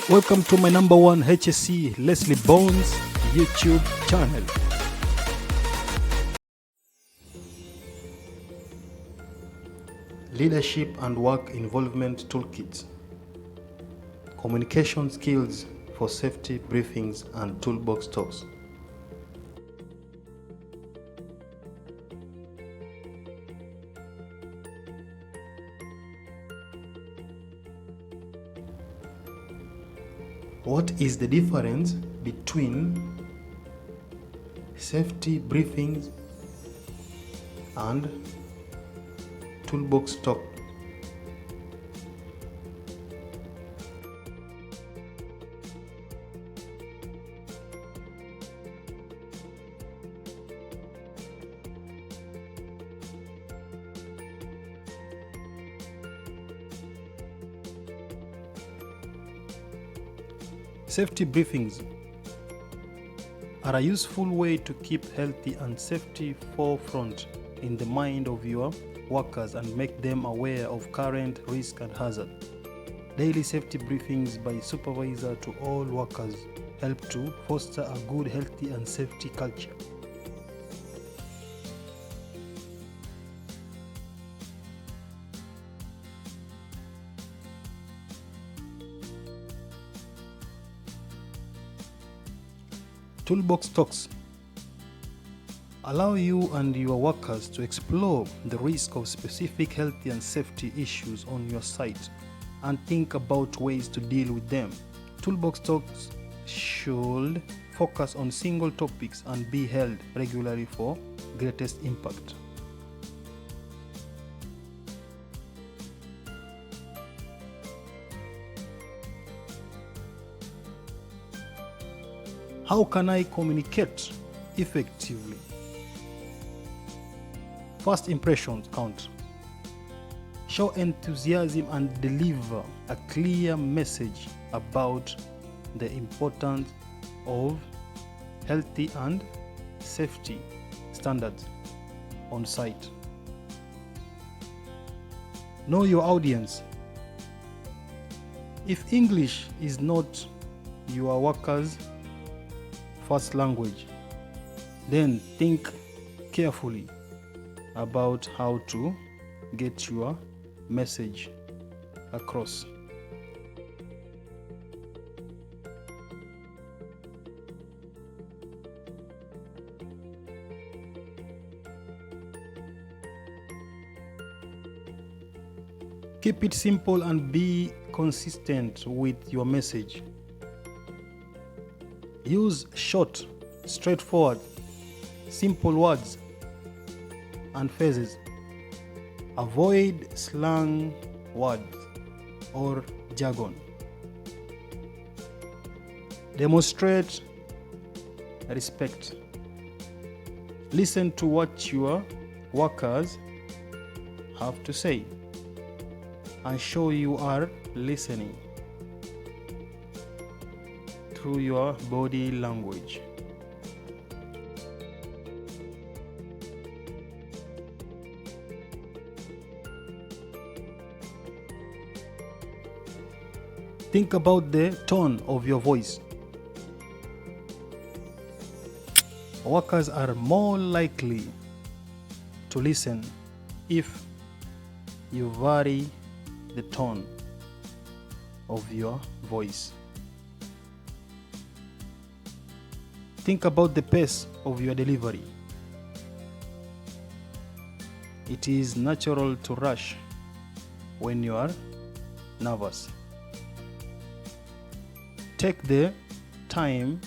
Welcome to my number one HSC Leslie Bones YouTube channel. Leadership and Work Involvement Toolkit. Communication skills for safety briefings and toolbox talks. What is the difference between safety briefings and toolbox talk? Safety briefings are a useful way to keep healthy and safety forefront in the mind of your workers and make them aware of current risk and hazard. Daily safety briefings by supervisor to all workers help to foster a good, healthy and safety culture. Toolbox talks allow you and your workers to explore the risk of specific health and safety issues on your site and think about ways to deal with them. Toolbox talks should focus on single topics and be held regularly for greatest impact. How can I communicate effectively? First impressions count. Show enthusiasm and deliver a clear message about the importance of healthy and safety standards on site. Know your audience. If English is not your workers' first language, then think carefully about how to get your message across. Keep it simple and be consistent with your message. Use short, straightforward, simple words and phrases. Avoid slang words or jargon. Demonstrate respect. Listen to what your workers have to say and show you are listening through your body language. Think about the tone of your voice. Workers are more likely to listen if you vary the tone of your voice. Think about the pace of your delivery. It is natural to rush when you are nervous. Take the time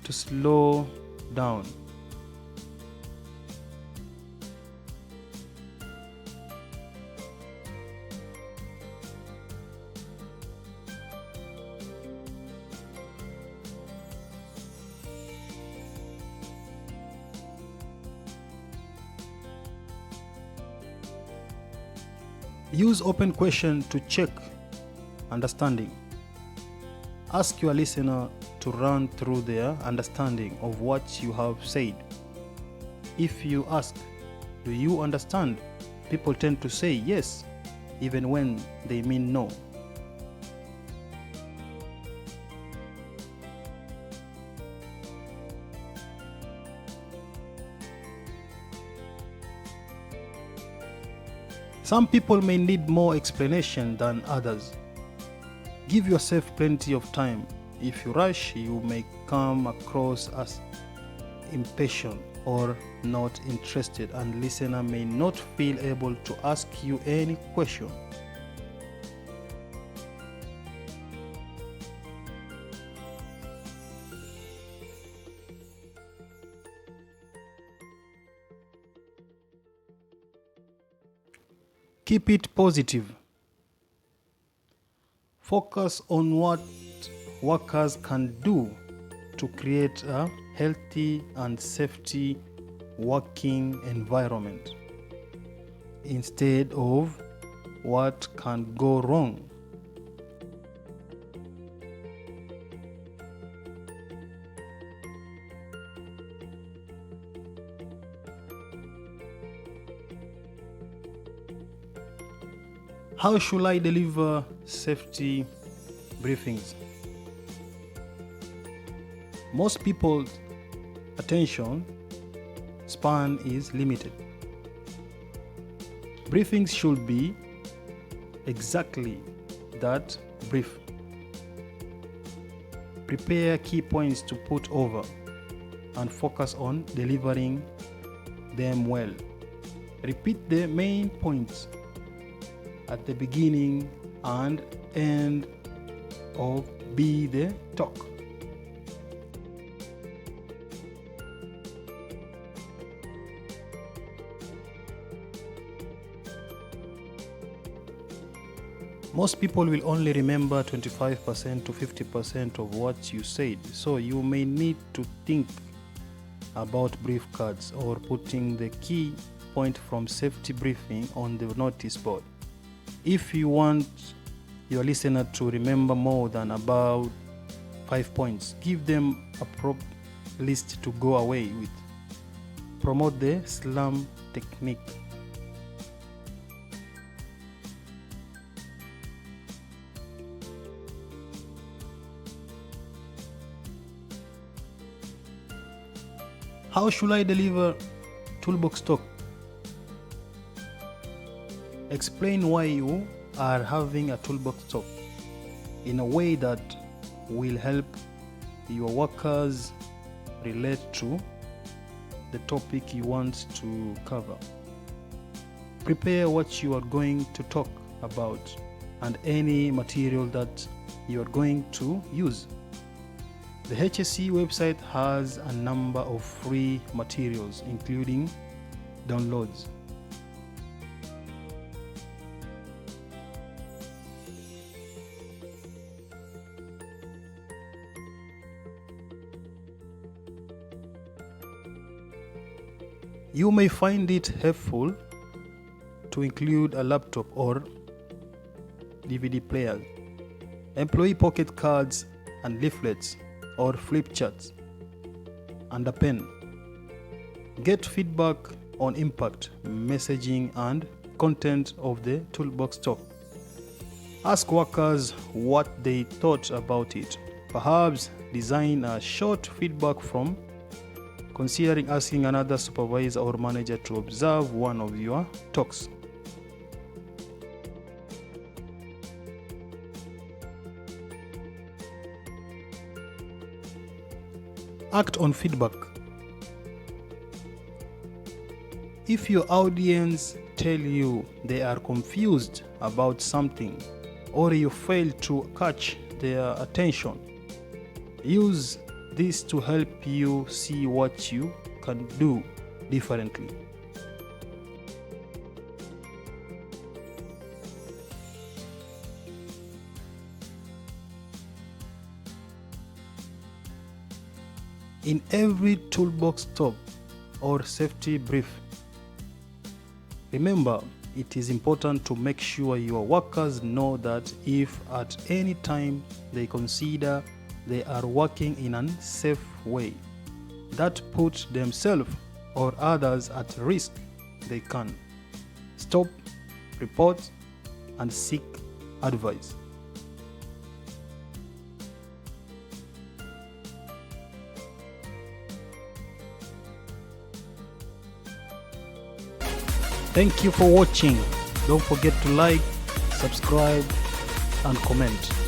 to slow down. Use open questions to check understanding. Ask your listener to run through their understanding of what you have said. If you ask, "Do you understand?" people tend to say yes, even when they mean no. Some people may need more explanation than others. Give yourself plenty of time. If you rush, you may come across as impatient or not interested, and listener may not feel able to ask you any question. Keep it positive. Focus on what workers can do to create a healthy and safety working environment instead of what can go wrong. How should I deliver safety briefings? Most people's attention span is limited. Briefings should be exactly that, brief. Prepare key points to put over and focus on delivering them well. Repeat the main points at the beginning and end of the talk. Most people will only remember 25% to 50% of what you said, so you may need to think about brief cards or putting the key point from safety briefing on the notice board. If you want your listener to remember more than about 5 points, give them a prop list to go away with. Promote the SLAM technique. How should I deliver toolbox talk? Explain why you are having a toolbox talk in a way that will help your workers relate to the topic you want to cover. Prepare what you are going to talk about and any material that you are going to use. The HSE website has a number of free materials, including downloads. You may find it helpful to include a laptop or DVD player, employee pocket cards and leaflets or flip charts, and a pen. Get feedback on impact, messaging, and content of the toolbox talk. Ask workers what they thought about it. Perhaps design a short feedback form, considering asking another supervisor or manager to observe one of your talks. Act on feedback. If your audience tell you they are confused about something or you fail to catch their attention, use this to help you see what you can do differently. In every toolbox talk or safety brief, remember, it is important to make sure your workers know that if at any time they consider they are working in an unsafe way that puts themselves or others at risk, they can stop, report, and seek advice. Thank you for watching. Don't forget to like, subscribe, and comment.